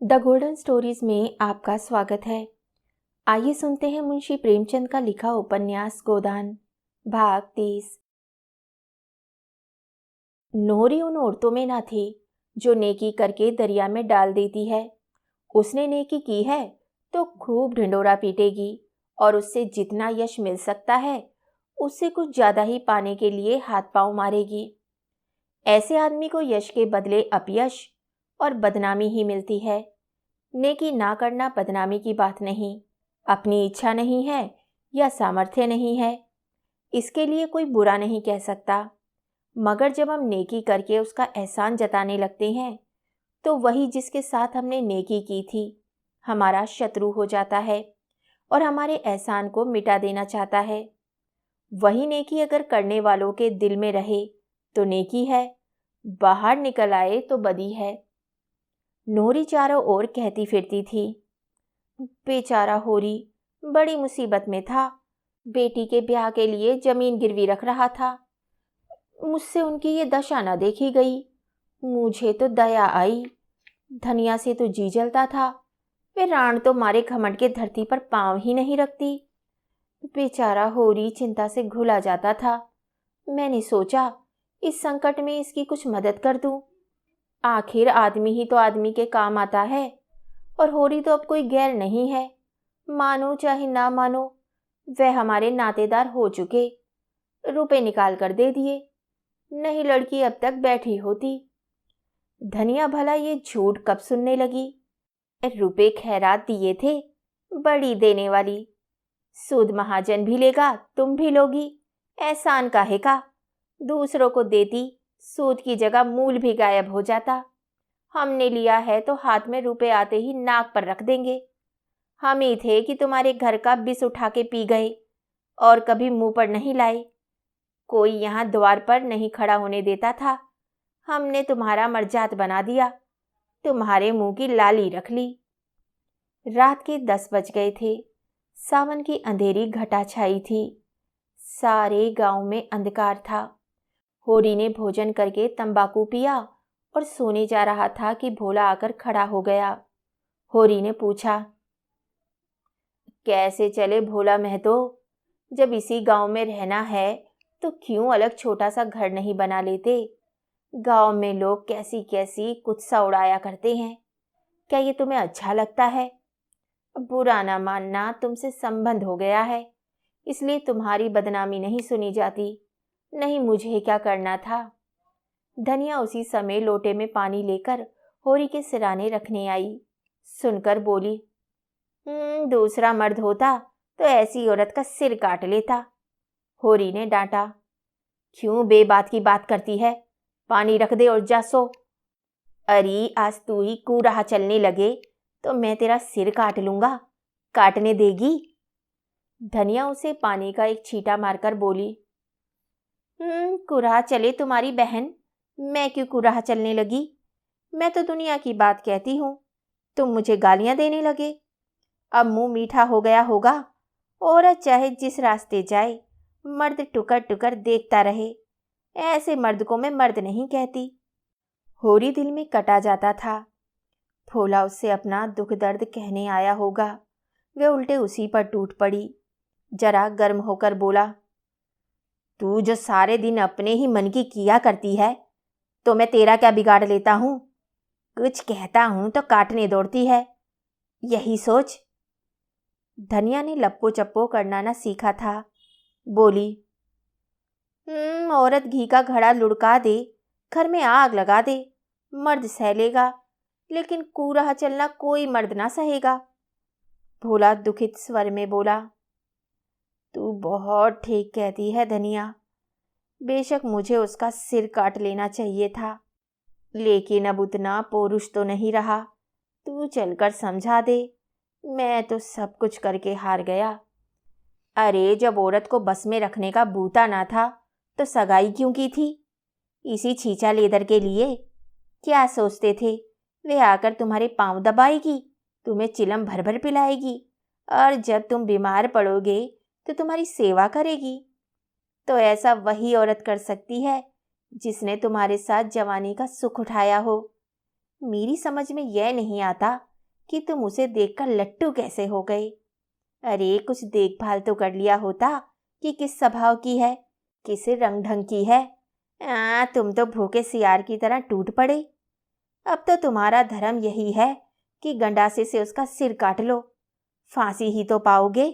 The golden stories में आपका स्वागत है। आइए सुनते हैं मुंशी प्रेमचंद का लिखा उपन्यास गोदान, भाग 30। नोहरी उन औरतों में ना थी जो नेकी करके दरिया में डाल देती है। उसने नेकी की है तो खूब ढिंडोरा पीटेगी और उससे जितना यश मिल सकता है उससे कुछ ज्यादा ही पाने के लिए हाथ पांव मारेगी। ऐसे आदमी को यश के बदले अपयश और बदनामी ही मिलती है। नेकी ना करना बदनामी की बात नहीं, अपनी इच्छा नहीं है या सामर्थ्य नहीं है, इसके लिए कोई बुरा नहीं कह सकता। मगर जब हम नेकी करके उसका एहसान जताने लगते हैं तो वही जिसके साथ हमने नेकी की थी हमारा शत्रु हो जाता है और हमारे एहसान को मिटा देना चाहता है। वही नेकी अगर करने वालों के दिल में रहे तो नेकी है, बाहर निकल आए तो बदी है। नोहरी चारों ओर कहती फिरती थी, बेचारा होरी बड़ी मुसीबत में था। बेटी के ब्याह के लिए जमीन गिरवी रख रहा था। मुझसे उनकी ये दशा न देखी गई। मुझे तो दया आई। धनिया से तो जी जलता था, वे राण तो मारे घमंड के धरती पर पांव ही नहीं रखती। बेचारा होरी चिंता से घुला जाता था। मैंने सोचा इस संकट में इसकी कुछ मदद कर दूं। आखिर आदमी ही तो आदमी के काम आता है और होरी तो अब कोई गैर नहीं है। मानो चाहे ना मानो वह हमारे नातेदार हो चुके। रुपए निकाल कर दे दिए, नहीं लड़की अब तक बैठी होती। धनिया भला ये झूठ कब सुनने लगी। रुपए खैरात दिए थे, बड़ी देने वाली। सूद महाजन भी लेगा, तुम भी लोगी, एहसान काहे का। दूसरों को देती, सूद की जगह मूल भी गायब हो जाता। हमने लिया है तो हाथ में रुपए आते ही नाक पर रख देंगे। हम ही थे कि तुम्हारे घर का बिस उठा के पी गए और कभी मुंह पर नहीं लाए। कोई यहाँ द्वार पर नहीं खड़ा होने देता था। हमने तुम्हारा मर्जात बना दिया, तुम्हारे मुंह की लाली रख ली। रात के 10 बज गए थे। सावन की अंधेरी घटा छाई थी। सारे गांव में अंधकार था। होरी ने भोजन करके तंबाकू पिया और सोने जा रहा था कि भोला आकर खड़ा हो गया। होरी ने पूछा, कैसे चले भोला महतो? जब इसी गांव में रहना है तो क्यों अलग छोटा सा घर नहीं बना लेते? गांव में लोग कैसी कैसी कुत्सा उड़ाया करते हैं, क्या ये तुम्हें अच्छा लगता है? बुरा ना मानना, तुमसे संबंध हो गया है, इसलिए तुम्हारी बदनामी नहीं सुनी जाती। नहीं मुझे क्या करना था। धनिया उसी समय लोटे में पानी लेकर होरी के सिराने रखने आई। सुनकर बोली, दूसरा मर्द होता तो ऐसी औरत का सिर काट लेता। होरी ने डांटा, क्यों बेबात की बात करती है? पानी रख दे और जा सो। अरे आज तू ही कुराहा चलने लगे तो मैं तेरा सिर काट लूंगा, काटने देगी? धनिया उसे पानी का एक छींटा मारकर बोली, कुराहा चले तुम्हारी बहन, मैं क्यों कुराहा चलने लगी? मैं तो दुनिया की बात कहती हूँ, तुम मुझे गालियां देने लगे। अब मुंह मीठा हो गया होगा। औरत चाहे जिस रास्ते जाए मर्द टुकर टुकर देखता रहे, ऐसे मर्द को मैं मर्द नहीं कहती। होरी दिल में कटा जाता था। भोला उससे अपना दुख दर्द कहने आया होगा। वे उल्टे उसी पर टूट पड़ी। जरा गर्म होकर बोला, तू जो सारे दिन अपने ही मन की किया करती है तो मैं तेरा क्या बिगाड़ लेता हूँ? कुछ कहता हूँ तो काटने दौड़ती है, यही सोच। धनिया ने लप्पो चप्पो करना ना सीखा था। बोली, औरत घी का घड़ा लुढ़का दे, घर में आग लगा दे, मर्द सह लेगा, लेकिन कुराहा चलना कोई मर्द ना सहेगा। भोला दुखित स्वर में बोला, तू बहुत ठीक कहती है धनिया। बेशक मुझे उसका सिर काट लेना चाहिए था, लेकिन अब उतना पौरुष तो नहीं रहा। तू चलकर समझा दे, मैं तो सब कुछ करके हार गया। अरे जब औरत को बस में रखने का बूता ना था तो सगाई क्यों की थी? इसी छींचा लेदर के लिए? क्या सोचते थे वे आकर तुम्हारे पांव दबाएगी, तुम्हें चिलम भर भर पिलाएगी और जब तुम बीमार पड़ोगे तो तुम्हारी सेवा करेगी? तो ऐसा वही औरत कर सकती है जिसने तुम्हारे साथ जवानी का सुख उठाया हो। मेरी समझ में यह नहीं आता कि तुम उसे देखकर लट्टू कैसे हो गए। अरे कुछ देखभाल तो कर लिया होता कि किस स्वभाव की है, किस रंग ढंग की है। तुम तो भूखे सियार की तरह टूट पड़े। अब तो तुम्हारा धर्म यही है कि गंडासे से उसका सिर काट लो, फांसी ही तो पाओगे।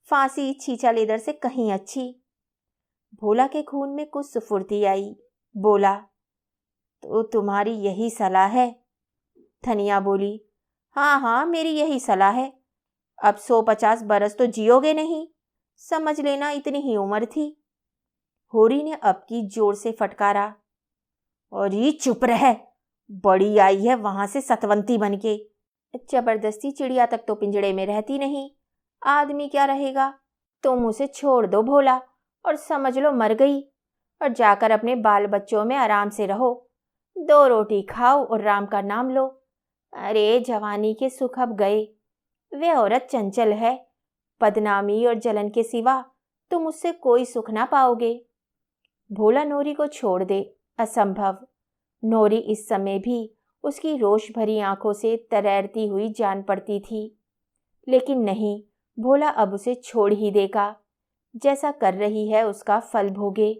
फांसी छींचा लेदर से कहीं अच्छी। भोला के खून में कुछ स्फुर्ति आई। बोला, तो तुम्हारी यही सलाह है? धनिया बोली, हाँ हाँ, मेरी यही सलाह है। अब 150 बरस तो जियोगे नहीं, समझ लेना इतनी ही उम्र थी। होरी ने अब की जोर से फटकारा। और ये चुप रह, बड़ी आई है वहां से सतवंती बनके। जबरदस्ती चिड़िया तक तो पिंजड़े में रहती नहीं, आदमी क्या रहेगा। तुम उसे छोड़ दो भोला, और समझ लो मर गई। और जाकर अपने बाल बच्चों में आराम से रहो, 2 रोटी खाओ और राम का नाम लो। अरे जवानी के सुख अब गए। वे औरत चंचल है, बदनामी और जलन के सिवा तुम उससे कोई सुख ना पाओगे। भोला नोरी को छोड़ दे, असंभव। नोरी इस समय भी उसकी रोष भरी आंखों से तैरती हुई जान पड़ती थी, लेकिन नहीं, भोला अब उसे छोड़ ही देगा। जैसा कर रही है उसका फल भोगे।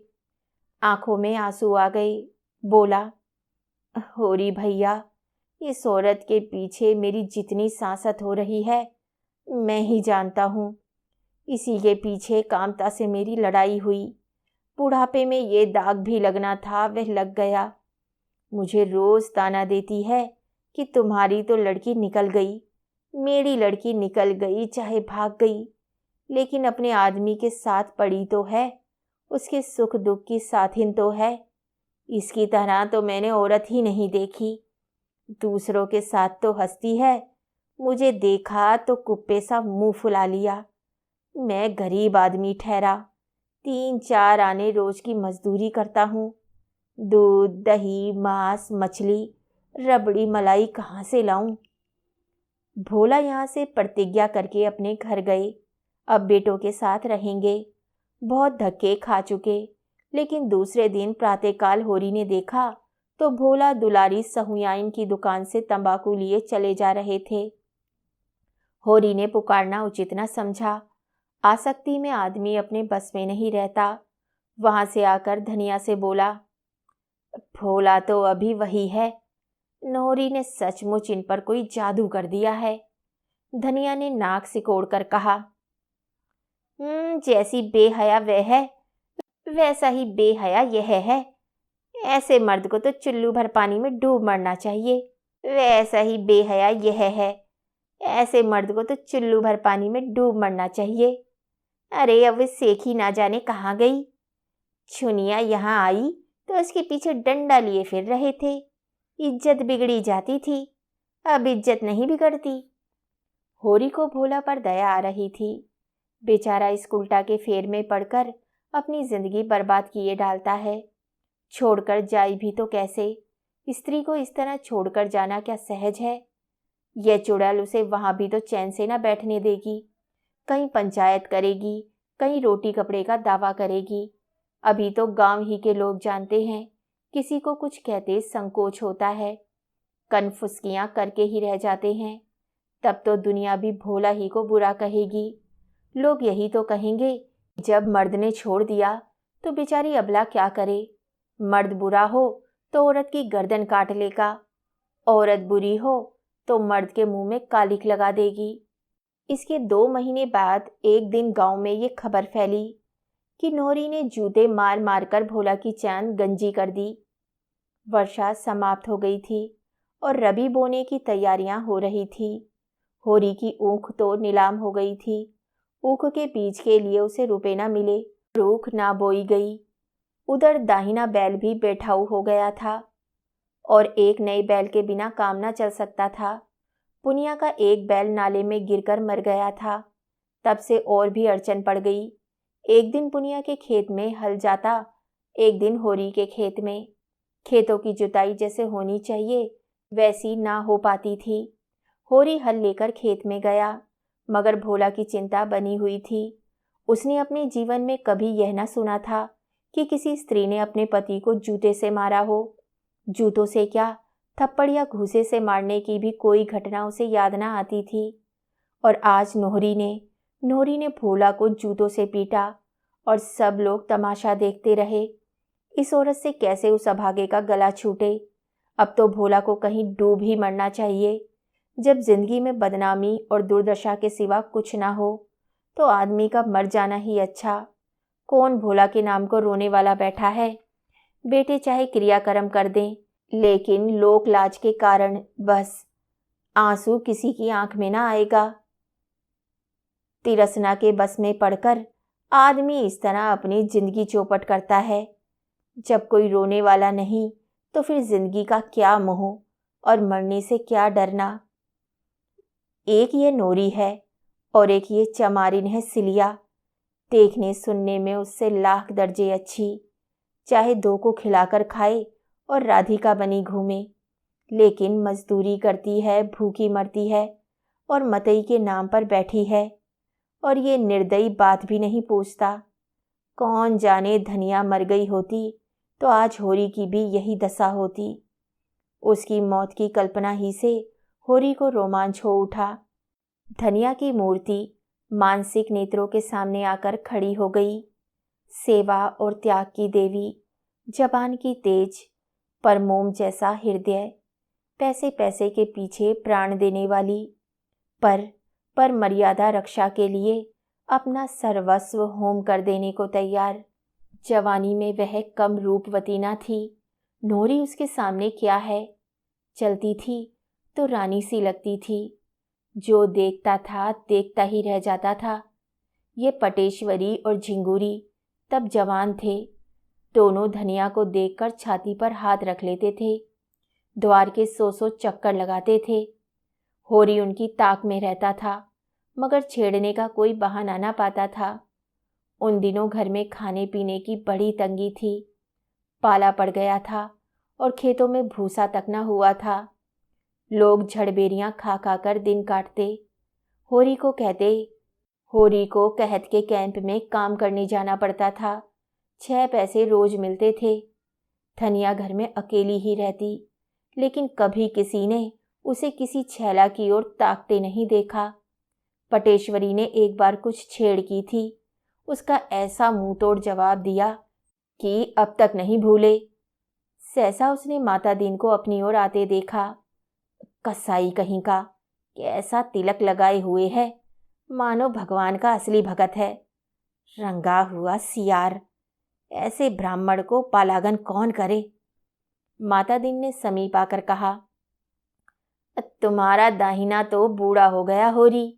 आंखों में आंसू आ गए। बोला, होरी भैया, इस औरत के पीछे मेरी जितनी सांसत हो रही है मैं ही जानता हूँ। इसी के पीछे कामता से मेरी लड़ाई हुई। बुढ़ापे में ये दाग भी लगना था, वह लग गया। मुझे रोज ताना देती है कि तुम्हारी तो लड़की निकल गई, मेरी लड़की निकल गई चाहे भाग गई, लेकिन अपने आदमी के साथ पड़ी तो है, उसके सुख दुख की साथिन तो है। इसकी तरह तो मैंने औरत ही नहीं देखी। दूसरों के साथ तो हंसती है, मुझे देखा तो कुप्पे सा मुंह फुला लिया। मैं गरीब आदमी ठहरा, 3-4 आने रोज की मजदूरी करता हूँ। दूध, दही, मांस, मछली, रबड़ी, मलाई कहाँ से लाऊं? भोला यहाँ से प्रतिज्ञा करके अपने घर गए। अब बेटों के साथ रहेंगे। बहुत धक्के खा चुके, लेकिन दूसरे दिन प्रातःकाल होरी ने देखा तो भोला दुलारी सहुयाइन की दुकान से तंबाकू लिए चले जा रहे थे। होरी ने पुकारना उचित न समझा। आसक्ति में आदमी अपने बस में नहीं रहता। वहां से आकर धनिया से बोला, भोला तो अभी वही है। नौरी ने सचमुच इन पर कोई जादू कर दिया है। धनिया ने नाक सिकोड़ कर कहा, जैसी बेहया वह है, वैसा ही बेहया यह है। ऐसे मर्द को तो चुल्लू भर पानी में डूब मरना चाहिए। वैसा ही बेहया यह है, ऐसे मर्द को तो चुल्लू भर पानी में डूब मरना चाहिए। अरे अब सेखी ना जाने कहाँ गई। छुनिया यहाँ आई तो उसके पीछे डंडा लिए फिर रहे थे। इज्जत बिगड़ी जाती थी, अब इज्जत नहीं बिगड़ती। होरी को भोला पर दया आ रही थी। बेचारा इस उल्टा के फेर में पड़कर अपनी जिंदगी बर्बाद किए डालता है। छोड़कर जाए भी तो कैसे? स्त्री को इस तरह छोड़कर जाना क्या सहज है? यह चुड़ैल उसे वहां भी तो चैन से न बैठने देगी। कहीं पंचायत करेगी, कहीं रोटी कपड़े का दावा करेगी। अभी तो गांव ही के लोग जानते हैं, किसी को कुछ कहते संकोच होता है, कनफुसकियां करके ही रह जाते हैं। तब तो दुनिया भी भोला ही को बुरा कहेगी। लोग यही तो कहेंगे, जब मर्द ने छोड़ दिया तो बेचारी अबला क्या करे। मर्द बुरा हो तो औरत की गर्दन काट लेगा, औरत बुरी हो तो मर्द के मुंह में कालिख लगा देगी। इसके 2 महीने बाद एक दिन गांव में ये खबर फैली कि नौरी ने जूते मार मार कर भोला की चैन गंजी कर दी। वर्षा समाप्त हो गई थी और रबी बोने की तैयारियां हो रही थी। होरी की ऊख तो नीलाम हो गई थी। ऊख के बीज के लिए उसे रुपए ना मिले, ऊख ना बोई गई। उधर दाहिना बैल भी बैठाऊ हो गया था और एक नए बैल के बिना काम ना चल सकता था। पुनिया का एक बैल नाले में गिरकर मर गया था। तब से और भी अड़चन पड़ गई। एक दिन पुनिया के खेत में हल जाता, एक दिन होरी के खेत में। खेतों की जुताई जैसे होनी चाहिए वैसी ना हो पाती थी। होरी हल लेकर खेत में गया, मगर भोला की चिंता बनी हुई थी। उसने अपने जीवन में कभी यह ना सुना था कि किसी स्त्री ने अपने पति को जूते से मारा हो। जूतों से क्या, थप्पड़ या घूंसे से मारने की भी कोई घटना उसे याद ना आती थी। और आज नोहरी ने भोला को जूतों से पीटा और सब लोग तमाशा देखते रहे। इस औरत से कैसे उस अभागे का गला छूटे। अब तो भोला को कहीं डूब ही मरना चाहिए। जब जिंदगी में बदनामी और दुर्दशा के सिवा कुछ ना हो तो आदमी का मर जाना ही अच्छा। कौन भोला के नाम को रोने वाला बैठा है। बेटे चाहे क्रियाकर्म कर दें, लेकिन लोक लाज के कारण बस आंसू किसी की आंख में ना आएगा। तिरसना के बस में पड़कर आदमी इस तरह अपनी जिंदगी चौपट करता है। जब कोई रोने वाला नहीं तो फिर जिंदगी का क्या मोह और मरने से क्या डरना। एक ये नोरी है और एक ये चमारिन है सिलिया। देखने सुनने में उससे लाख दर्जे अच्छी। चाहे दो को खिलाकर खाए और राधिका बनी घूमे, लेकिन मजदूरी करती है, भूखी मरती है और मतई के नाम पर बैठी है। और ये निर्दयी बात भी नहीं पूछता। कौन जाने धनिया मर गई होती तो आज होरी की भी यही दशा होती। उसकी मौत की कल्पना ही से होरी को रोमांच हो उठा। धनिया की मूर्ति मानसिक नेत्रों के सामने आकर खड़ी हो गई। सेवा और त्याग की देवी, जबान की तेज, पर मोम जैसा हृदय, पैसे पैसे के पीछे प्राण देने वाली, पर मर्यादा रक्षा के लिए अपना सर्वस्व होम कर देने को तैयार। जवानी में वह कम रूपवती ना थी। नोरी उसके सामने क्या है। चलती थी तो रानी सी लगती थी। जो देखता था देखता ही रह जाता था। ये पटेश्वरी और झिंगुरी तब जवान थे। दोनों धनिया को देखकर छाती पर हाथ रख लेते थे। द्वार के 100 चक्कर लगाते थे। होरी उनकी ताक में रहता था, मगर छेड़ने का कोई बहाना ना पाता था। उन दिनों घर में खाने पीने की बड़ी तंगी थी। पाला पड़ गया था और खेतों में भूसा तक ना हुआ था। लोग झड़बेरियां खा खा कर दिन काटते। होरी को कहत के कैंप में काम करने जाना पड़ता था। 6 पैसे रोज मिलते थे। धनिया घर में अकेली ही रहती, लेकिन कभी किसी ने उसे किसी छैला की ओर ताकते नहीं देखा। पटेश्वरी ने एक बार कुछ छेड़ की थी। उसका ऐसा मुंह तोड़ जवाब दिया कि अब तक नहीं भूले। सहसा उसने माता दीन को अपनी ओर आते देखा। कसाई कहीं का, कैसा तिलक लगाए हुए है, मानो भगवान का असली भगत है। रंगा हुआ सियार, ऐसे ब्राह्मण को पालागन कौन करे। माता दीन ने समीप आकर कहा, तुम्हारा दाहिना तो बूढ़ा हो गया होरी,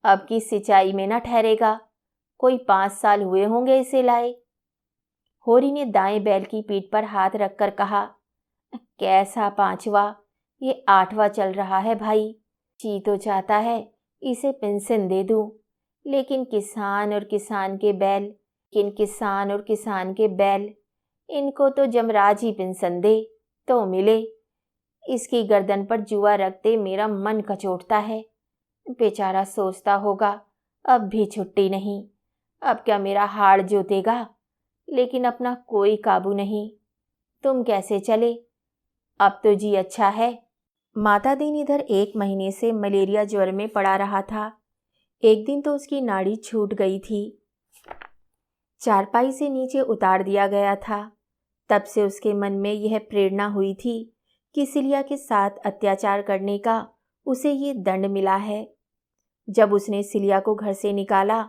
अब की सिंचाई में न ठहरेगा। कोई 5 साल हुए होंगे इसे लाए। होरी ने दाएं बैल की पीठ पर हाथ रखकर कहा, कैसा 5वां, ये 8वां चल रहा है भाई। जी तो चाहता है इसे पेंशन दे दूं, लेकिन किसान और किसान के बैल, इनको तो जमराज ही पेंशन दे तो मिले। इसकी गर्दन पर जुआ रखते मेरा मन कचोटता है। बेचारा सोचता होगा अब भी छुट्टी नहीं, अब क्या मेरा हाड़ जोतेगा, लेकिन अपना कोई काबू नहीं। तुम कैसे चले, अब तो जी अच्छा है। माता दीन इधर 1 महीने से मलेरिया ज्वर में पड़ा रहा था। एक दिन तो उसकी नाड़ी छूट गई थी। चारपाई से नीचे उतार दिया गया था। तब से उसके मन में यह प्रेरणा हुई थी कि सिलिया के साथ अत्याचार करने का उसे ये दंड मिला है। जब उसने सिलिया को घर से निकाला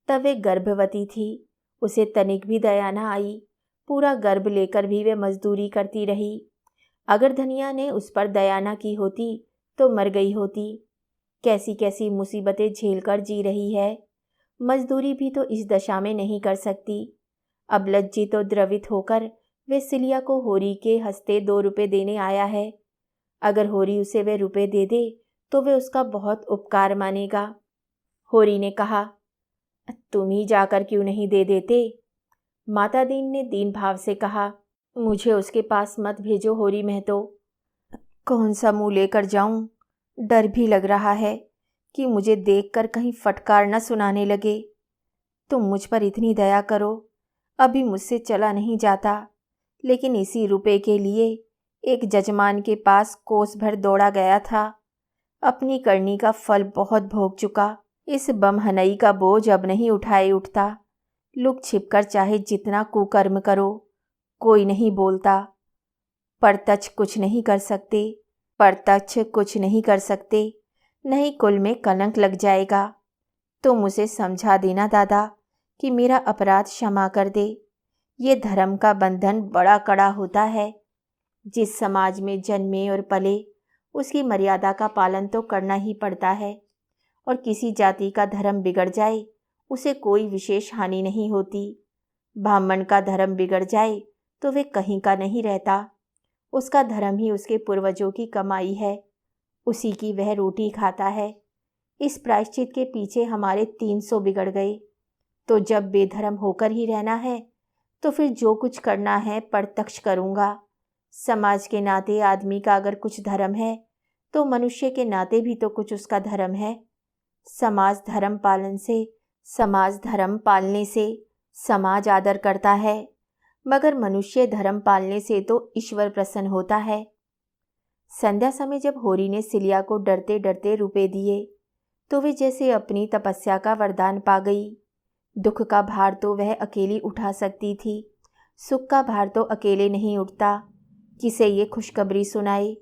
तब वे गर्भवती थी। उसे तनिक भी दया न आई। पूरा गर्भ लेकर भी वे मजदूरी करती रही। अगर धनिया ने उस पर दया न की होती तो मर गई होती। कैसी कैसी मुसीबतें झेलकर जी रही है। मजदूरी भी तो इस दशा में नहीं कर सकती। अब लज्जित और द्रवित होकर वे सिलिया को होरी के हंसते 2 रुपए देने आया है। अगर होरी उसे वे रुपए दे दे तो वे उसका बहुत उपकार मानेगा। होरी ने कहा, तुम ही जाकर क्यों नहीं दे देते। माता दीन ने दीन भाव से कहा, मुझे उसके पास मत भेजो होरी महतो। कौन सा मुंह लेकर जाऊं, डर भी लग रहा है कि मुझे देखकर कहीं फटकार न सुनाने लगे। तुम मुझ पर इतनी दया करो, अभी मुझसे चला नहीं जाता, लेकिन इसी रुपए के लिए एक जजमान के पास कोस भर दौड़ा गया था। अपनी करनी का फल बहुत भोग चुका। इस बमहनई का बोझ अब नहीं उठाए उठता। लुक छिपकर चाहे जितना कुकर्म करो, कोई नहीं बोलता। परतछ कुछ नहीं कर सकते, परतछ कुछ नहीं कर सकते, नहीं कुल में कलंक लग जाएगा। तुम उसे समझा देना दादा कि मेरा अपराध क्षमा कर दे। ये धर्म का बंधन बड़ा कड़ा होता है। जिस समाज में जन्मे और पले, उसकी मर्यादा का पालन तो करना ही पड़ता है। और किसी जाति का धर्म बिगड़ जाए, उसे कोई विशेष हानि नहीं होती। ब्राह्मण का धर्म बिगड़ जाए तो वे कहीं का नहीं रहता। उसका धर्म ही उसके पूर्वजों की कमाई है, उसी की वह रोटी खाता है। इस प्रायश्चित के पीछे हमारे 300 बिगड़ गए। तो जब बेधर्म होकर ही रहना है, तो फिर जो कुछ करना है प्रत्यक्ष करूँगा। समाज के नाते आदमी का अगर कुछ धर्म है, तो मनुष्य के नाते भी तो कुछ उसका धर्म है। समाज धर्म पालने से समाज आदर करता है, मगर मनुष्य धर्म पालने से तो ईश्वर प्रसन्न होता है। संध्या समय जब होरी ने सिलिया को डरते डरते रुपए दिए, तो वे जैसे अपनी तपस्या का वरदान पा गई। दुख का भार तो वह अकेली उठा सकती थी, सुख का भार तो अकेले नहीं उठता। किसे ये खुशखबरी सुनाए?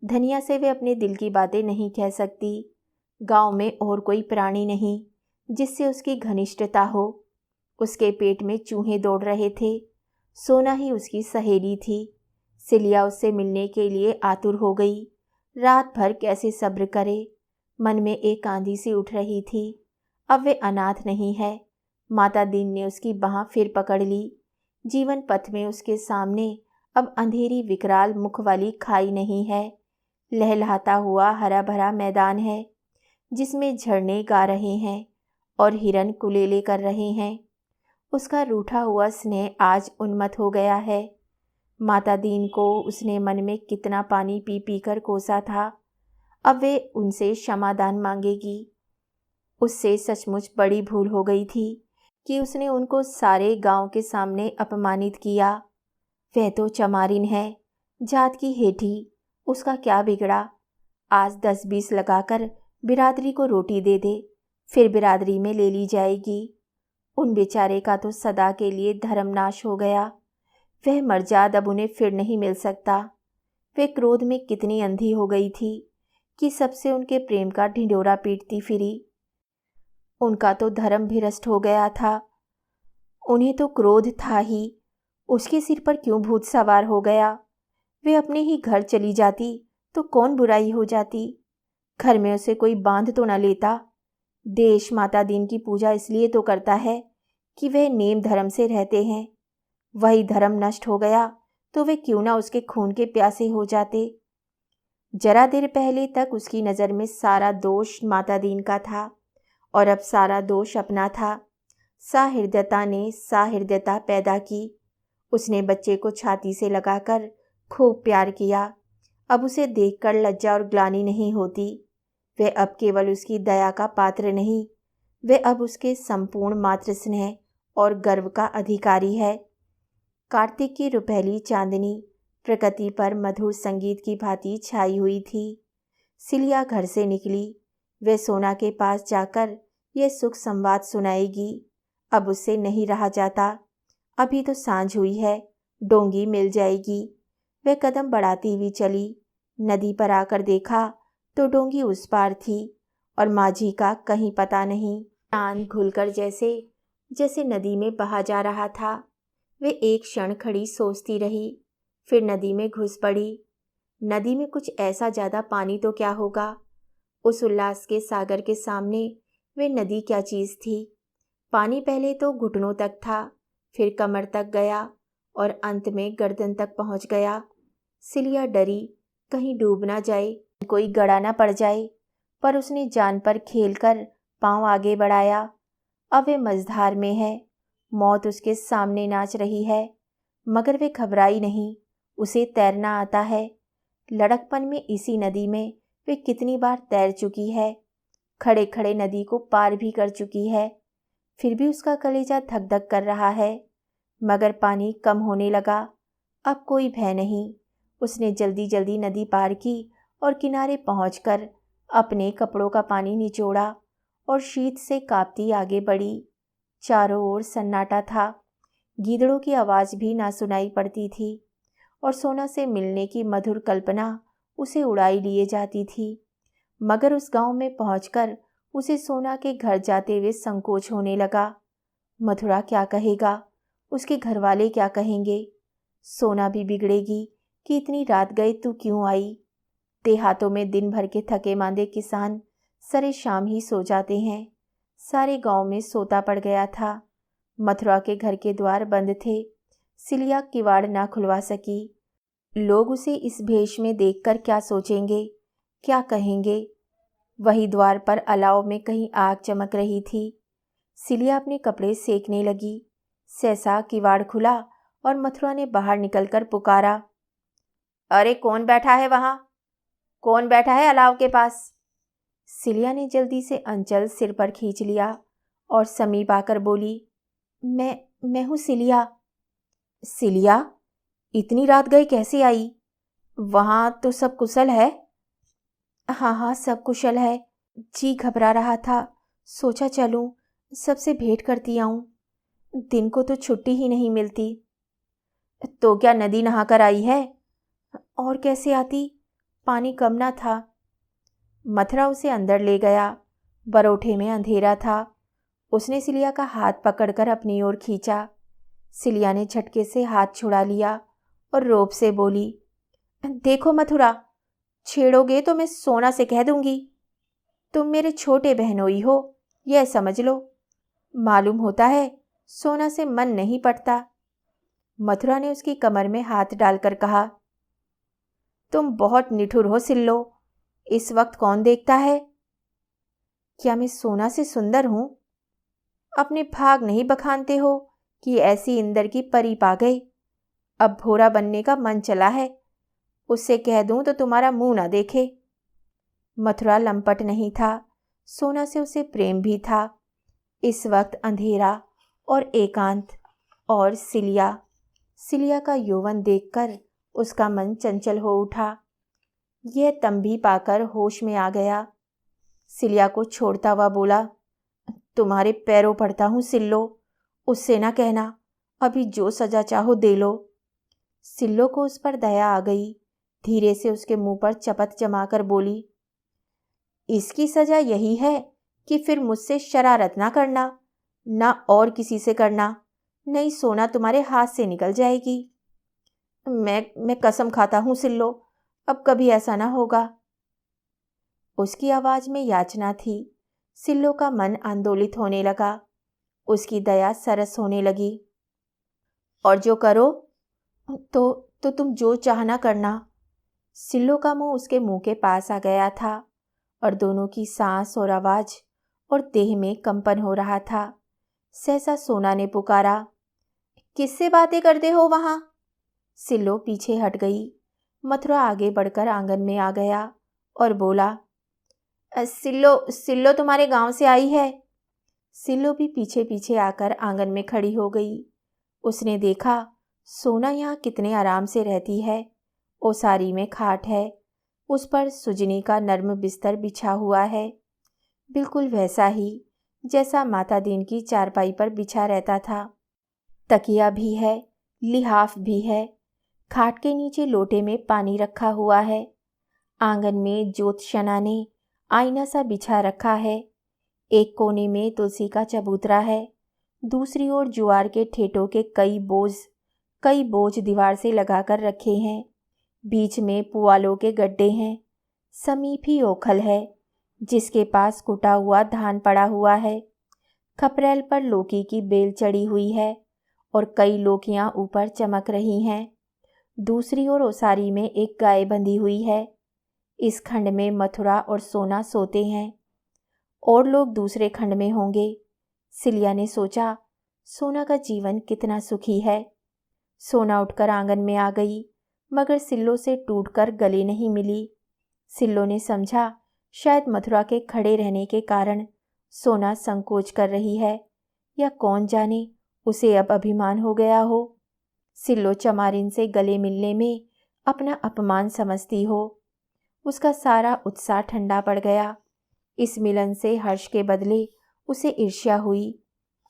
धनिया से वे अपने दिल की बातें नहीं कह सकती। गांव में और कोई प्राणी नहीं जिससे उसकी घनिष्ठता हो। उसके पेट में चूहे दौड़ रहे थे। सोना ही उसकी सहेली थी। सिलिया उससे मिलने के लिए आतुर हो गई। रात भर कैसे सब्र करे। मन में एक आंधी सी उठ रही थी। अब वे अनाथ नहीं है। माता दीन ने उसकी बाँह फिर पकड़ ली। जीवन पथ में उसके सामने अब अंधेरी विकराल मुख वाली खाई नहीं है। लहलहाता हुआ हरा भरा मैदान है, जिसमें झरने गा रहे हैं और हिरन कुलेले कर रहे हैं। उसका रूठा हुआ स्नेह आज उन्मत्त हो गया है। माता दीन को उसने मन में कितना पानी पी पी कर कोसा था। अब वे उनसे क्षमादान मांगेगी। उससे सचमुच बड़ी भूल हो गई थी कि उसने उनको सारे गांव के सामने अपमानित किया। वह तो चमारिन है, जात की हेठी, उसका क्या बिगड़ा। आज 10-20 लगाकर बिरादरी को रोटी दे दे, फिर बिरादरी में ले ली जाएगी। उन बेचारे का तो सदा के लिए धर्मनाश हो गया। वह मर्जाद अब उन्हें फिर नहीं मिल सकता। वे क्रोध में कितनी अंधी हो गई थी कि सबसे उनके प्रेम का ढिंढोरा पीटती फिरी। उनका तो धर्म भ्रष्ट हो गया था। उन्हें तो क्रोध था ही, उसके सिर पर क्यों भूत सवार हो गया। वे अपने ही घर चली जाती तो कौन बुराई हो जाती। घर में उसे कोई बांध तो न लेता। देश माता दीन की पूजा इसलिए तो करता है कि वह नेम धर्म से रहते हैं। वही धर्म नष्ट हो गया तो वे क्यों ना उसके खून के प्यासे हो जाते। जरा देर पहले तक उसकी नज़र में सारा दोष माता दीन का था और अब सारा दोष अपना था। साहृदयता ने साहृदयता पैदा की। उसने बच्चे को छाती से लगाकर खूब प्यार किया। अब उसे देखकर लज्जा और ग्लानि नहीं होती। वह अब केवल उसकी दया का पात्र नहीं, वह अब उसके संपूर्ण मातृ स्नेह और गर्व का अधिकारी है। कार्तिक की रुपहली चांदनी प्रकृति पर मधुर संगीत की भांति छाई हुई थी। सिलिया घर से निकली। वह सोना के पास जाकर यह सुख संवाद सुनाएगी। अब उससे नहीं रहा जाता। अभी तो सांझ हुई है, डोंगी मिल जाएगी। वह कदम बढ़ाती हुई चली। नदी पर आकर देखा तो डोंगी उस पार थी और माझी का कहीं पता नहीं। चांद घुलकर जैसे जैसे नदी में बहा जा रहा था। वे एक क्षण खड़ी सोचती रही, फिर नदी में घुस पड़ी। नदी में कुछ ऐसा ज़्यादा पानी तो क्या होगा। उस उल्लास के सागर के सामने वे नदी क्या चीज़ थी। पानी पहले तो घुटनों तक था, फिर कमर तक गया और अंत में गर्दन तक पहुंच गया। सिलिया डरी कहीं डूब ना जाए, कोई गड़ा ना पड़ जाए, पर उसने जान पर खेलकर पांव आगे बढ़ाया। अब वे मझधार में है। मौत उसके सामने नाच रही है, मगर वे घबराई नहीं। उसे तैरना आता है। लड़कपन में इसी नदी में वे कितनी बार तैर चुकी है। खड़े खड़े नदी को पार भी कर चुकी है। फिर भी उसका कलेजा धक धक कर रहा है। मगर पानी कम होने लगा। अब कोई भय नहीं। उसने जल्दी जल्दी नदी पार की और किनारे पहुंचकर अपने कपड़ों का पानी निचोड़ा और शीत से कांपती आगे बढ़ी। चारों ओर सन्नाटा था। गीदड़ों की आवाज़ भी ना सुनाई पड़ती थी और सोना से मिलने की मधुर कल्पना उसे उड़ाई लिए जाती थी। मगर उस गांव में पहुंचकर उसे सोना के घर जाते हुए संकोच होने लगा। मथुरा क्या कहेगा, उसके घरवाले क्या कहेंगे, सोना भी बिगड़ेगी कि इतनी रात गए तू क्यों आई। देहातों में दिन भर के थके मांदे किसान सरे शाम ही सो जाते हैं। सारे गांव में सोता पड़ गया था। मथुरा के घर के द्वार बंद थे। सिलिया किवाड़ ना खुलवा सकी। लोग उसे इस भेष में देखकर क्या सोचेंगे, क्या कहेंगे। वही द्वार पर अलाव में कहीं आग चमक रही थी। सिलिया अपने कपड़े सेकने लगी। सहसा किवाड़ खुला और मथुरा ने बाहर निकलकर पुकारा, अरे कौन बैठा है वहां? कौन बैठा है अलाव के पास? सिलिया ने जल्दी से अंचल सिर पर खींच लिया और समीप आकर बोली, मैं हूँ सिलिया। सिलिया, इतनी रात गए कैसे आई? वहां तो सब कुशल है? हाँ, सब कुशल है। जी घबरा रहा था, सोचा चलूं, सबसे भेंट करती आऊं। दिन को तो छुट्टी ही नहीं मिलती। तो क्या नदी नहाकर आई है? और कैसे आती, पानी कम ना था। मथुरा उसे अंदर ले गया। बरोठे में अंधेरा था। उसने सिलिया का हाथ पकड़कर अपनी ओर खींचा। सिलिया ने झटके से हाथ छुड़ा लिया और रोब से बोली, देखो मथुरा, छेड़ोगे तो मैं सोना से कह दूंगी। तुम मेरे छोटे बहनोई हो, यह समझ लो। मालूम होता है सोना से मन नहीं पड़ता। मथुरा ने उसकी कमर में हाथ डालकर कहा, तुम बहुत निठुर हो सिल्लो। इस वक्त कौन देखता है? क्या मैं सोना से सुंदर हूं? अपने भाग नहीं बखानते हो कि ऐसी इंदर की परी पा गई। अब भोरा बनने का मन चला है। उससे कह दूं तो तुम्हारा मुंह ना देखे। मथुरा लंपट नहीं था। सोना से उसे प्रेम भी था। इस वक्त अंधेरा और एकांत और सिलिया का यौवन देखकर उसका मन चंचल हो उठा। यह तंबी पाकर होश में आ गया। सिलिया को छोड़ता हुआ बोला, तुम्हारे पैरों पड़ता हूं सिल्लो, उससे ना कहना, अभी जो सजा चाहो दे लो। सिल्लो को उस पर दया आ गई। धीरे से उसके मुंह पर चपत जमाकर बोली, इसकी सजा यही है कि फिर मुझसे शरारत ना करना, ना और किसी से करना, नहीं सोना तुम्हारे हाथ से निकल जाएगी। मैं कसम खाता हूं सिल्लो, अब कभी ऐसा ना होगा। उसकी आवाज में याचना थी। सिल्लो का मन आंदोलित होने लगा। उसकी दया सरस होने लगी। और जो करो तो तुम जो चाहना करना। सिल्लो का मुंह उसके मुंह के पास आ गया था और दोनों की सांस और आवाज और देह में कंपन हो रहा था। सहसा सोना ने पुकारा, किससे बातें करते हो वहां? सिल्लो पीछे हट गई। मथुरा आगे बढ़कर आंगन में आ गया और बोला, सिल्लो तुम्हारे गांव से आई है। सिल्लो भी पीछे पीछे आकर आंगन में खड़ी हो गई। उसने देखा सोना यहाँ कितने आराम से रहती है। ओसारी में खाट है, उस पर सुजनी का नर्म बिस्तर बिछा हुआ है, बिल्कुल वैसा ही जैसा माता दीन की चारपाई पर बिछा रहता था। तकिया भी है, लिहाफ भी है। खाट के नीचे लोटे में पानी रखा हुआ है। आंगन में ज्योत्सना ने आईना सा बिछा रखा है। एक कोने में तुलसी का चबूतरा है। दूसरी ओर ज्वार के ठेठों के कई बोझ दीवार से लगाकर रखे हैं। बीच में पुआलों के गड्ढे हैं। समीप ही ओखल है जिसके पास कुटा हुआ धान पड़ा हुआ है। खपरेल पर लौकी की बेल चढ़ी हुई है और कई लौकियां ऊपर चमक रही हैं। दूसरी ओर ओसारी में एक गाय बंधी हुई है। इस खंड में मथुरा और सोना सोते हैं। और लोग दूसरे खंड में होंगे। सिलिया ने सोचा, सोना का जीवन कितना सुखी है। सोना उठकर आंगन में आ गई, मगर सिल्लो से टूटकर गले नहीं मिली। सिल्लो ने समझा शायद मथुरा के खड़े रहने के कारण सोना संकोच कर रही है, या कौन जाने उसे अब अभिमान हो गया हो। सिल्लो चमारिन से गले मिलने में अपना अपमान समझती हो। उसका सारा उत्साह ठंडा पड़ गया। इस मिलन से हर्ष के बदले उसे ईर्ष्या हुई।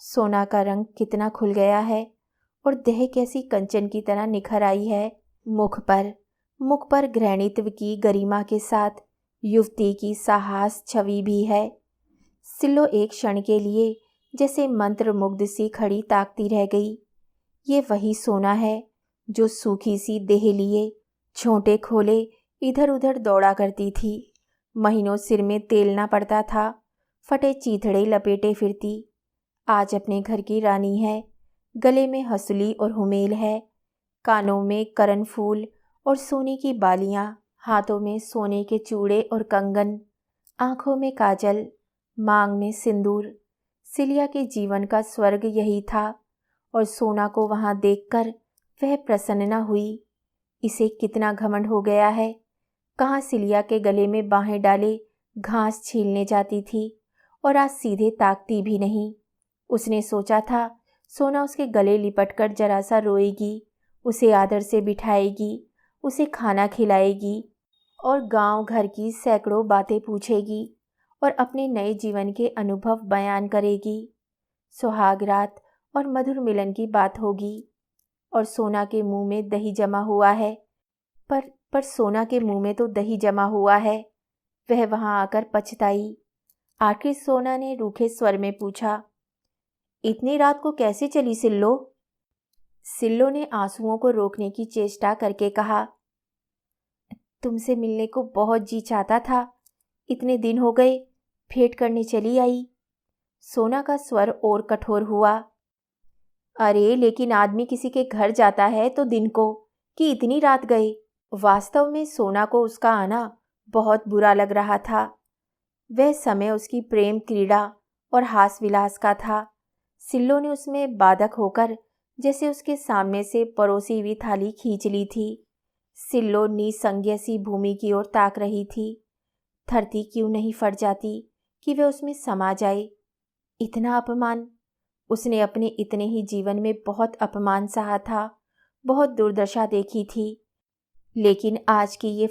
सोना का रंग कितना खुल गया है और देह कैसी कंचन की तरह निखर आई है। मुख पर गृहणित्व की गरिमा के साथ युवती की साहस छवि भी है। सिल्लो एक क्षण के लिए जैसे मंत्रमुग्ध सी खड़ी ताकती रह गई। ये वही सोना है जो सूखी सी देह लिए छोटे खोले इधर उधर दौड़ा करती थी। महीनों सिर में तेल ना पड़ता था, फटे चीथड़े लपेटे फिरती। आज अपने घर की रानी है। गले में हंसुली और हुमेल है, कानों में करन फूल और सोने की बालियां, हाथों में सोने के चूड़े और कंगन, आंखों में काजल, मांग में सिंदूर। सिलिया के जीवन का स्वर्ग यही था और सोना को वहां देखकर वह प्रसन्न न हुई। इसे कितना घमंड हो गया है। कहाँ सिलिया के गले में बाहें डाले घास छीलने जाती थी और आज सीधे ताकती भी नहीं। उसने सोचा था सोना उसके गले लिपटकर जरा सा रोएगी, उसे आदर से बिठाएगी, उसे खाना खिलाएगी और गांव घर की सैकड़ों बातें पूछेगी और अपने नए जीवन के अनुभव बयान करेगी। सुहाग रात और मधुर मिलन की बात होगी और सोना के मुंह में दही जमा हुआ है। पर सोना के मुंह में तो दही जमा हुआ है। वह वहां आकर पछताई। आखिर सोना ने रूखे स्वर में पूछा, इतनी रात को कैसे चली सिल्लो? सिल्लो ने आंसुओं को रोकने की चेष्टा करके कहा, तुमसे मिलने को बहुत जी चाहता था। इतने दिन हो गए, भेंट करने चली आई। सोना का स्वर और कठोर हुआ। अरे लेकिन आदमी किसी के घर जाता है तो दिन को, कि इतनी रात गए। वास्तव में सोना को उसका आना बहुत बुरा लग रहा था। वह समय उसकी प्रेम क्रीड़ा और हास विलास का था। सिल्लो ने उसमें बाधक होकर जैसे उसके सामने से परोसी हुई थाली खींच ली थी। सिल्लो निसंज्ञ सी भूमि की ओर ताक रही थी। धरती क्यों नहीं फट जाती कि वह उसमें समा जाए। इतना अपमान! उसने अपने इतने ही जीवन में बहुत अपमान सहा था, बहुत दुर्दशा देखी थी। लेकिन आज की ये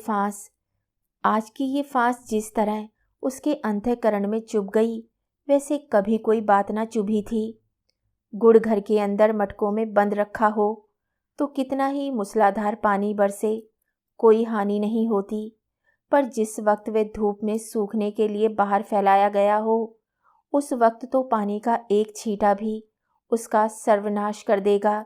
फांस जिस तरह उसके अंतःकरण में चुभ गई, वैसे कभी कोई बात ना चुभी थी। गुड़ घर के अंदर मटकों में बंद रखा हो तो कितना ही मूसलाधार पानी बरसे, कोई हानि नहीं होती। पर जिस वक्त वे धूप में सूखने के लिए बाहर फैलाया गया हो, उस वक्त तो पानी का एक छींटा भी उसका सर्वनाश कर देगा।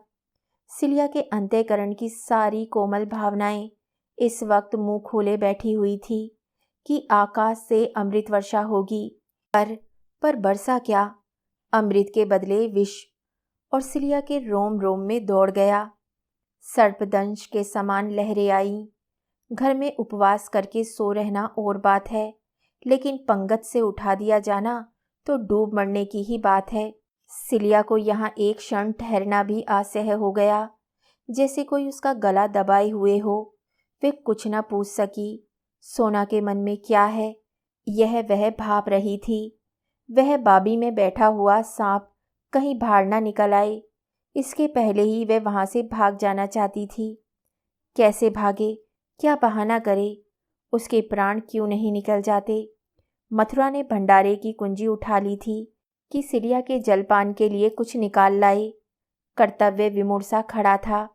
सिलिया के अंतःकरण की सारी कोमल भावनाएं इस वक्त मुंह खोले बैठी हुई थी कि आकाश से अमृत वर्षा होगी। पर बरसा क्या? अमृत के बदले विष, और सिलिया के रोम रोम में दौड़ गया। सर्पदंश के समान लहरें आईं। घर में उपवास करके सो रहना और बात है, लेकिन पंगत से उठा दिया जाना तो डूब मरने की ही बात है। सिलिया को यहाँ एक क्षण ठहरना भी असह्य हो गया, जैसे कोई उसका गला दबाए हुए हो। वे कुछ न पूछ सकी। सोना के मन में क्या है, यह वह भाप रही थी। वह बाबी में बैठा हुआ सांप कहीं बाहर ना निकल आए, इसके पहले ही वह वहां से भाग जाना चाहती थी। कैसे भागे, क्या बहाना करे? उसके प्राण क्यों नहीं निकल जाते? मथुरा ने भंडारे की कुंजी उठा ली थी कि सिलिया के जलपान के लिए कुछ निकाल लाए। कर्तव्य विमूढ़ सा खड़ा था।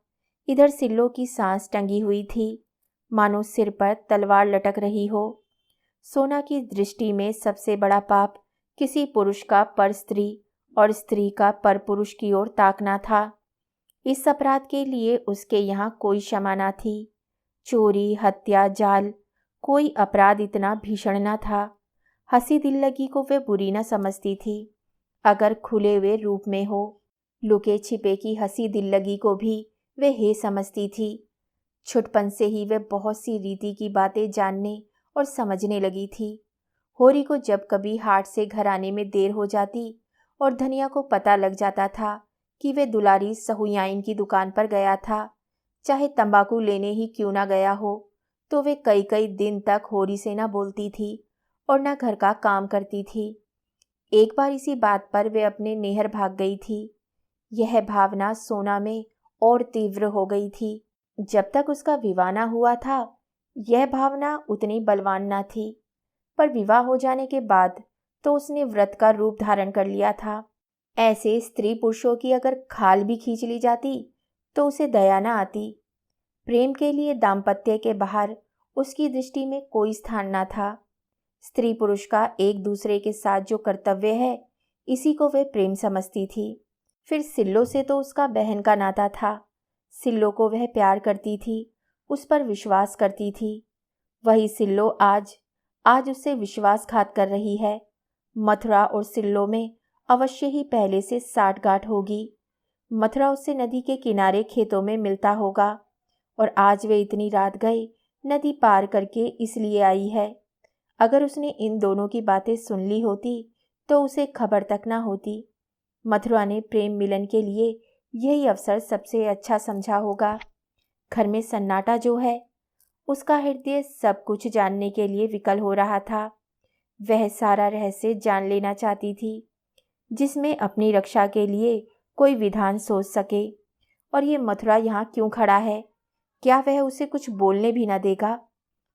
इधर सिल्लो की सांस टंगी हुई थी, मानो सिर पर तलवार लटक रही हो। सोना की दृष्टि में सबसे बड़ा पाप किसी पुरुष का पर स्त्री और स्त्री का पर पुरुष की ओर ताकना था। इस अपराध के लिए उसके यहाँ कोई क्षमा न थी। चोरी, हत्या, जाल, कोई अपराध इतना भीषण न था। हंसी दिल लगी को वे बुरी न समझती थी, अगर खुले हुए रूप में हो। लुके छिपे की हंसी दिल लगी को भी वे हे समझती थी। छुटपन से ही वे बहुत सी रीति की बातें जानने और समझने लगी थी। होरी को जब कभी हाट से घर आने में देर हो जाती और धनिया को पता लग जाता था कि वे दुलारी सहुयाइन की दुकान पर गया था, चाहे तंबाकू लेने ही क्यों ना गया हो, तो वे कई कई दिन तक होरी से न बोलती थी और न घर का काम करती थी। एक बार इसी बात पर वे अपने नेहर भाग गई थी। यह भावना सोना में और तीव्र हो गई थी। जब तक उसका विवाह न हुआ था यह भावना उतनी बलवान न थी, पर विवाह हो जाने के बाद तो उसने व्रत का रूप धारण कर लिया था। ऐसे स्त्री पुरुषों की अगर खाल भी खींच ली जाती तो उसे दया न आती। प्रेम के लिए दाम्पत्य के बाहर उसकी दृष्टि में कोई स्थान न था। स्त्री पुरुष का एक दूसरे के साथ जो कर्तव्य है इसी को वह प्रेम समझती थी। फिर सिल्लो से तो उसका बहन का नाता था। सिल्लो को वह प्यार करती थी, उस पर विश्वास करती थी। वही सिल्लो आज उससे विश्वासघात कर रही है। मथुरा और सिल्लो में अवश्य ही पहले से साठगांठ होगी। मथुरा उससे नदी के किनारे खेतों में मिलता होगा और आज वे इतनी रात गए नदी पार करके इसलिए आई है। अगर उसने इन दोनों की बातें सुन ली होती तो उसे खबर तक ना होती। मथुरा ने प्रेम मिलन के लिए यही अवसर सबसे अच्छा समझा होगा। घर में सन्नाटा जो है उसका हृदय सब कुछ जानने के लिए विकल हो रहा था। वह सारा रहस्य जान लेना चाहती थी जिसमें अपनी रक्षा के लिए कोई विधान सोच सके। और ये मथुरा यहाँ क्यों खड़ा है? क्या वह उसे कुछ बोलने भी न देगा?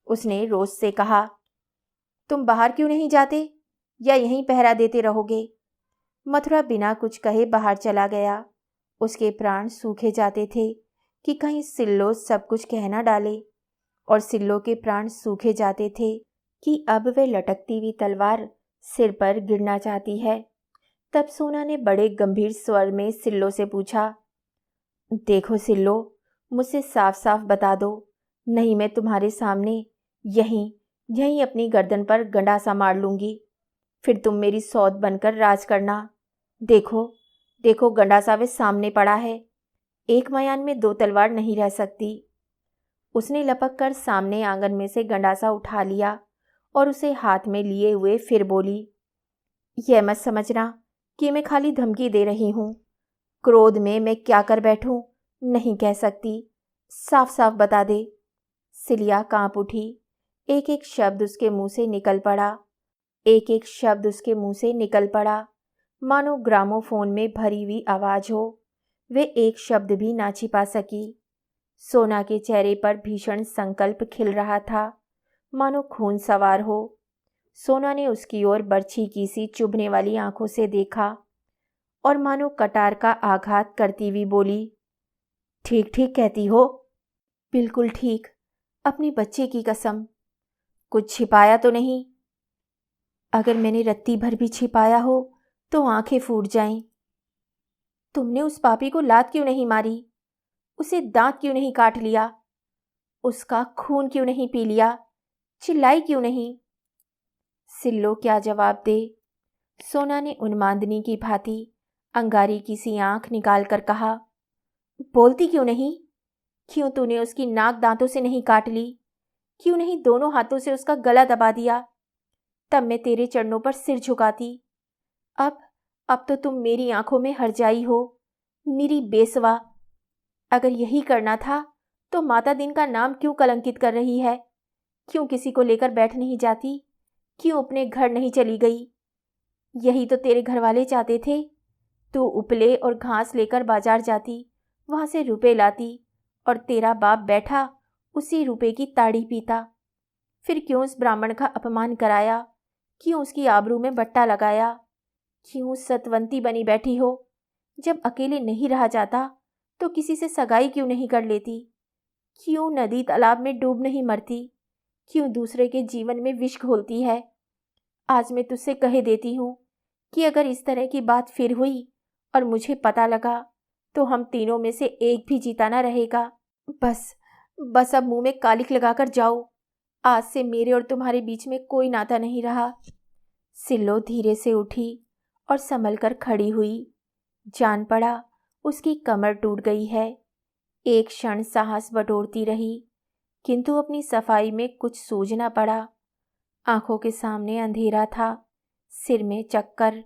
उसने रोज से कहा, तुम बाहर क्यों नहीं जाते या यहीं पहरा देते रहोगे? मथुरा बिना कुछ कहे बाहर चला गया। उसके प्राण सूखे जाते थे कि कहीं सिल्लो सब कुछ कह न डाले, और सिल्लो के प्राण सूखे जाते थे कि अब वह लटकती हुई तलवार सिर पर गिरना चाहती है। तब सोना ने बड़े गंभीर स्वर में सिल्लो से पूछा, देखो सिल्लो, मुझसे साफ साफ बता दो, नहीं मैं तुम्हारे सामने यहीं अपनी गर्दन पर गंडासा मार लूंगी। फिर तुम मेरी सौत बनकर राज करना। देखो गंडासा वे सामने पड़ा है। एक मयान में दो तलवार नहीं रह सकती। उसने लपक कर सामने आंगन में से गंडासा उठा लिया और उसे हाथ में लिए हुए फिर बोली, यह मत समझना कि मैं खाली धमकी दे रही हूँ। क्रोध में मैं क्या कर बैठूं नहीं कह सकती। साफ साफ बता दे। सिलिया कांप उठी। एक एक शब्द उसके मुंह से निकल पड़ा, मानो ग्रामोफोन में भरी हुई आवाज हो। वे एक शब्द भी ना छिपा सकी। सोना के चेहरे पर भीषण संकल्प खिल रहा था, मानो खून सवार हो। सोना ने उसकी ओर बर्छी की सी चुभने वाली आंखों से देखा और मानो कटार का आघात करती हुई बोली, ठीक ठीक कहती हो? बिल्कुल ठीक, अपने बच्चे की कसम। कुछ छिपाया तो नहीं? अगर मैंने रत्ती भर भी छिपाया हो तो आंखें फूट जाएं। तुमने उस पापी को लात क्यों नहीं मारी? उसे दांत क्यों नहीं काट लिया? उसका खून क्यों नहीं पी लिया? चिल्लाई क्यों नहीं? सिल्लो क्या जवाब दे? सोना ने उन्मादनी की भांति अंगारी की सी आंख निकाल कर कहा, बोलती क्यों नहीं? क्यों तूने उसकी नाक दांतों से नहीं काट ली? क्यों नहीं दोनों हाथों से उसका गला दबा दिया? तब मैं तेरे चरणों पर सिर झुकाती। अब तो तुम मेरी आंखों में हरजाई हो, निरी बेसवा। अगर यही करना था तो माता दिन का नाम क्यों कलंकित कर रही है? क्यों किसी को लेकर बैठ नहीं जाती? क्यों अपने घर नहीं चली गई? यही तो तेरे घर वाले चाहते थे। तू उपले और घास लेकर बाजार जाती, वहां से रुपए लाती और तेरा बाप बैठा उसी रुपए की ताड़ी पीता। फिर क्यों उस ब्राह्मण का अपमान कराया? क्यों उसकी आबरू में बट्टा लगाया? क्यों सतवंती बनी बैठी हो? जब अकेले नहीं रहा जाता तो किसी से सगाई क्यों नहीं कर लेती? क्यों नदी तालाब में डूब नहीं मरती? क्यों दूसरे के जीवन में विष घोलती है? आज मैं तुझसे कह देती हूँ कि अगर इस तरह की बात फिर हुई और मुझे पता लगा तो हम तीनों में से एक भी जीता ना रहेगा। बस अब मुंह में कालिक लगाकर जाओ। आज से मेरे और तुम्हारे बीच में कोई नाता नहीं रहा। सिल्लो धीरे से उठी और संभल कर खड़ी हुई। जान पड़ा उसकी कमर टूट गई है। एक क्षण साहस बटोरती रही, किंतु अपनी सफाई में कुछ सूझ न पड़ा। आंखों के सामने अंधेरा था, सिर में चक्कर,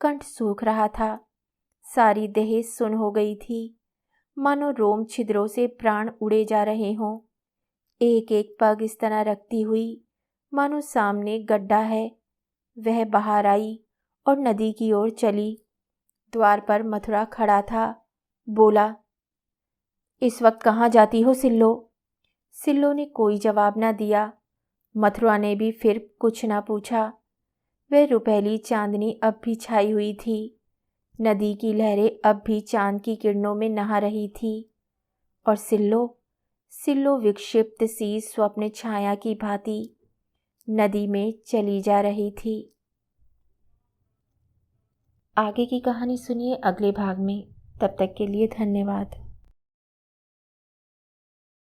कंठ सूख रहा था, सारी देह सुन हो गई थी, मानो रोम छिद्रों से प्राण उड़े जा रहे हों। एक एक पग इस तरह रखती हुई मानो सामने गड्ढा है। वह बाहर आई और नदी की ओर चली। द्वार पर मथुरा खड़ा था। बोला, इस वक्त कहाँ जाती हो सिल्लो? सिल्लो ने कोई जवाब ना दिया। मथुरा ने भी फिर कुछ ना पूछा। वह रुपहली चांदनी अब भी छाई हुई थी। नदी की लहरें अब भी चांद की किरणों में नहा रही थी और सिल्लो विक्षिप्त सी स्वप्न छाया की भांति नदी में चली जा रही थी। आगे की कहानी सुनिए अगले भाग में। तब तक के लिए धन्यवाद।